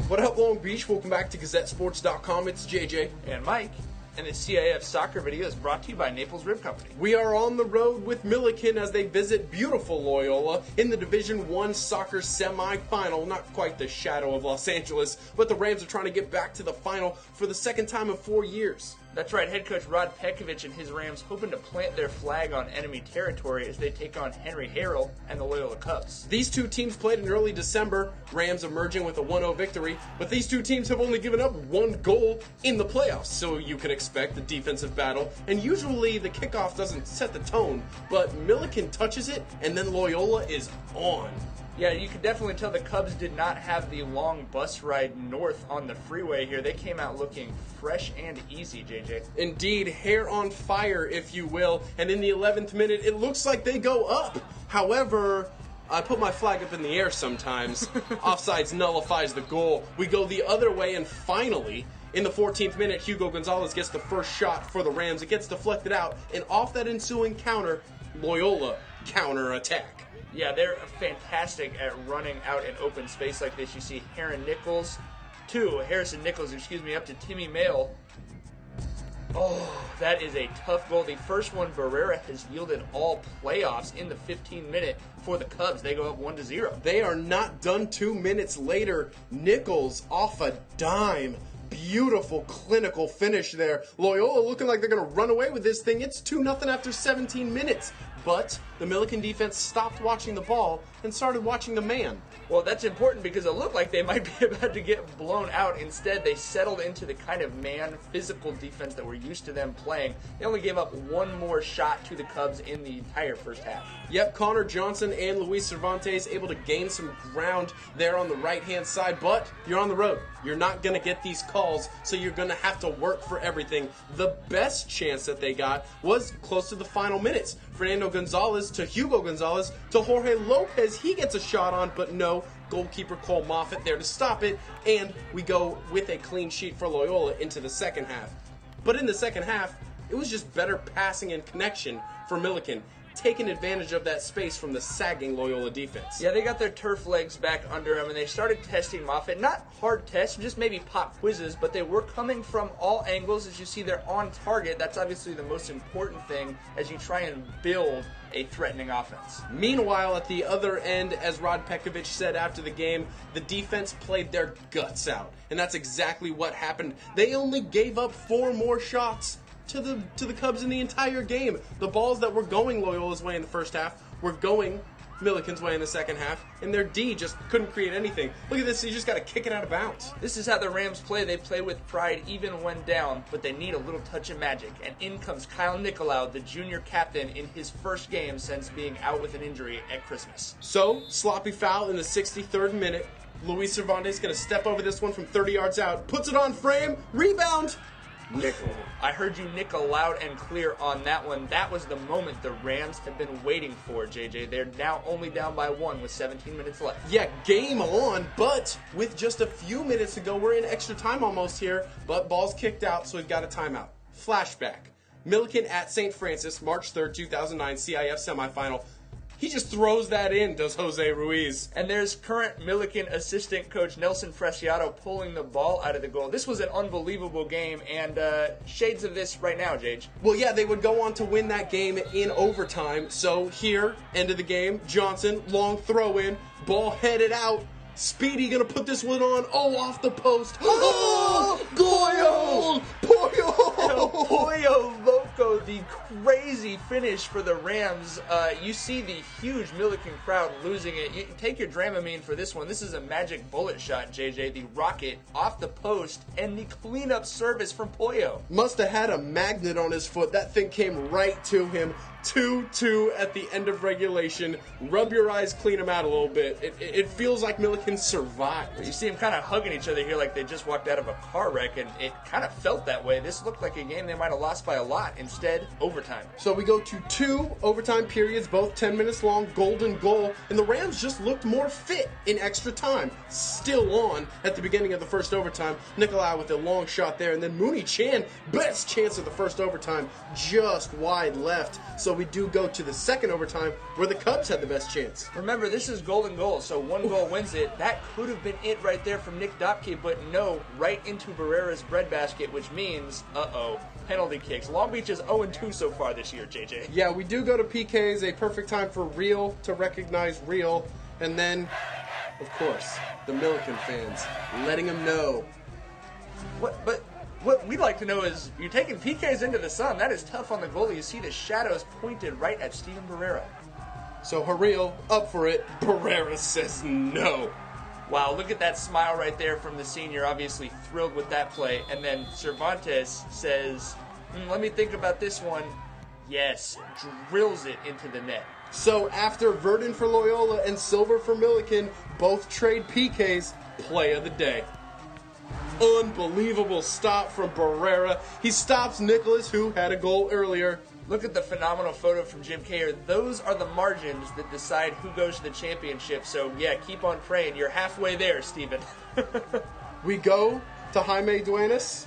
What up, Long Beach? Welcome back to GazetteSports.com. It's JJ. And Mike. And the CIF soccer video is brought to you by Naples Rib Company. We are on the road with Millikan as they visit beautiful Loyola in the Division I soccer semifinal. Not quite the shadow of Los Angeles, but the Rams are trying to get back to the final for the second time in 4 years. That's right, head coach Rod Pekovic and his Rams hoping to plant their flag on enemy territory as they take on Henry Harrell and the Loyola Cubs. These two teams played in early December, Rams emerging with a 1-0 victory, but these two teams have only given up one goal in the playoffs, so you can expect the defensive battle, and usually the kickoff doesn't set the tone, but Millikan touches it, and then Loyola is on. Yeah, you can definitely tell the Cubs did not have the long bus ride north on the freeway here. They came out looking fresh and easy, JJ. Indeed, hair on fire, if you will, and in the 11th minute, it looks like they go up. However, I put my flag up in the air sometimes. Offsides nullifies the goal. We go the other way, and finally, in the 14th minute, Hugo Gonzalez gets the first shot for the Rams. It gets deflected out, and off that ensuing counter, Loyola counter-attack. Yeah, they're fantastic at running out in open space like this. You see Harrison Nichols, up to Timmy Mail. Oh, that is a tough goal. The first one Barrera has yielded all playoffs in the 15th minute for the Cubs. They go up 1-0. They are not done 2 minutes later. Nichols off a dime. Beautiful clinical finish there. Loyola looking like they're going to run away with this thing. It's 2-0 after 17 minutes. But the Millikan defense stopped watching the ball and started watching the man. Well, that's important because it looked like they might be about to get blown out. Instead, they settled into the kind of man physical defense that we're used to them playing. They only gave up one more shot to the Cubs in the entire first half. Yep, Connor Johnson and Luis Cervantes able to gain some ground there on the right-hand side, but you're on the road. You're not going to get these calls, so you're going to have to work for everything. The best chance that they got was close to the final minutes. Fernando Gonzalez to Hugo Gonzalez to Jorge Lopez. He gets a shot on, but no. Goalkeeper Cole Moffitt there to stop it, and we go with a clean sheet for Loyola into the second half. But in the second half, it was just better passing and connection for Millikan, taking advantage of that space from the sagging Loyola defense. Yeah, they got their turf legs back under them, and they started testing Moffitt. Not hard tests, just maybe pop quizzes, but they were coming from all angles. As you see, they're on target. That's obviously the most important thing as you try and build a threatening offense. Meanwhile, at the other end, as Rod Pekovic said after the game, the defense played their guts out, and that's exactly what happened. They only gave up 4 more shots to the Cubs in the entire game. The balls that were going Loyola's way in the first half were going Millikan's way in the second half, and their D just couldn't create anything. Look at this, you just got to kick it out of bounds. This is how the Rams play. They play with pride even when down, but they need a little touch of magic. And in comes Kyle Nicolau, the junior captain, in his first game since being out with an injury at Christmas. So, sloppy foul in the 63rd minute. Luis Cervantes going to step over this one from 30 yards out, puts it on frame, rebound. Nickel. I heard you nickel loud and clear on that one. That was the moment the Rams have been waiting for, JJ. They're now only down by 1 with 17 minutes left. Yeah, game on, but with just a few minutes to go, we're in extra time almost here, but ball's kicked out, so we've got a timeout. Flashback. Millikan at St. Francis, March 3rd, 2009, CIF semifinal. He just throws that in, does Jose Ruiz. And there's current Millikan assistant coach Nelson Fresiato pulling the ball out of the goal. This was an unbelievable game, and shades of this right now, Jage. Well, yeah, they would go on to win that game in overtime. So here, end of the game, Johnson, long throw in, ball headed out. Speedy gonna put this one on. Oh, off the post. Oh, Goyo! Pollo Loco, the crazy finish for the Rams. You see the huge Millikan crowd losing it. You take your Dramamine for this one. This is a magic bullet shot, JJ. The rocket off the post and the cleanup service from Pollo. Must have had a magnet on his foot. That thing came right to him. 2-2 at the end of regulation. Rub your eyes, clean them out a little bit. It feels like Millikan survived. You see them kind of hugging each other here like they just walked out of a car wreck, and it kind of felt that way. This looked like a game they might have lost by a lot. Instead, overtime. So we go to 2 overtime periods, both 10 minutes long, golden goal, and the Rams just looked more fit in extra time. Still on at the beginning of the first overtime. Nicolau with a long shot there, and then Mooney Chan, best chance of the first overtime, just wide left. So we do go to the second overtime where the Cubs had the best chance. Remember, this is golden goal, so one goal wins it. That could have been it right there from Nick Dopke, but no, right into Barrera's breadbasket, which means, penalty kicks. Long Beach is 0-2 so far this year, JJ. Yeah, we do go to PKs, a perfect time for Real to recognize Real, and then, of course, the Millikan fans letting them know. What we'd like to know is, you're taking PKs into the sun. That is tough on the goalie. You see the shadows pointed right at Steven Barrera. So Hareel up for it. Barrera says no. Wow, look at that smile right there from the senior, obviously thrilled with that play. And then Cervantes says, let me think about this one. Yes, drills it into the net. So after Verdon for Loyola and Silver for Millikan both trade PKs, play of the day. Unbelievable stop from Barrera. He stops Nicholas, who had a goal earlier. Look at the phenomenal photo from Jim Kayer. Those are the margins that decide who goes to the championship. So, yeah, keep on praying. You're halfway there, Steven. We go to Jaime Duenas,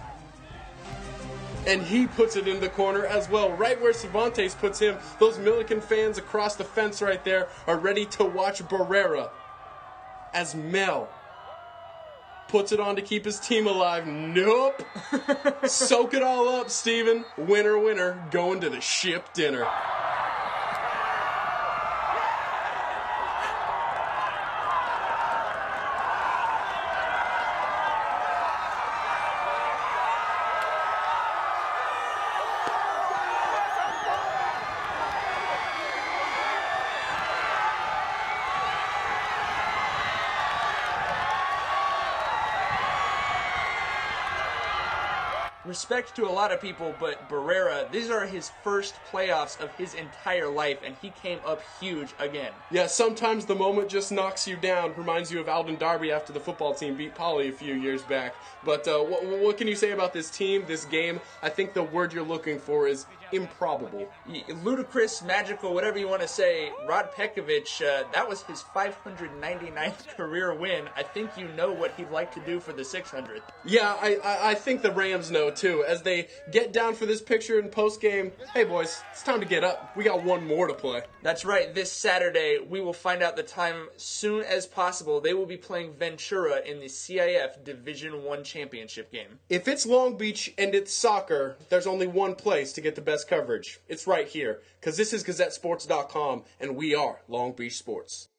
and he puts it in the corner as well, right where Cervantes puts him. Those Millikan fans across the fence right there are ready to watch Barrera as Mel puts it on to keep his team alive. Nope. Soak it all up, Steven. Winner, winner, going to the ship dinner. Respect to a lot of people, but Barrera, these are his first playoffs of his entire life, and he came up huge again. Yeah, sometimes the moment just knocks you down. Reminds you of Alden Darby after the football team beat Poly a few years back. But what can you say about this team, this game? I think the word you're looking for is improbable. Ludicrous, magical, whatever you want to say. Rod Pekovic, that was his 599th career win. I think you know what he'd like to do for the 600th. Yeah, I think the Rams know too. As they get down for this picture in post-game, hey boys, it's time to get up. We got one more to play. That's right. This Saturday, we will find out the time soon as possible. They will be playing Ventura in the CIF Division I championship game. If it's Long Beach and it's soccer, there's only one place to get the best coverage. It's right here, because this is GazetteSports.com, and we are Long Beach Sports.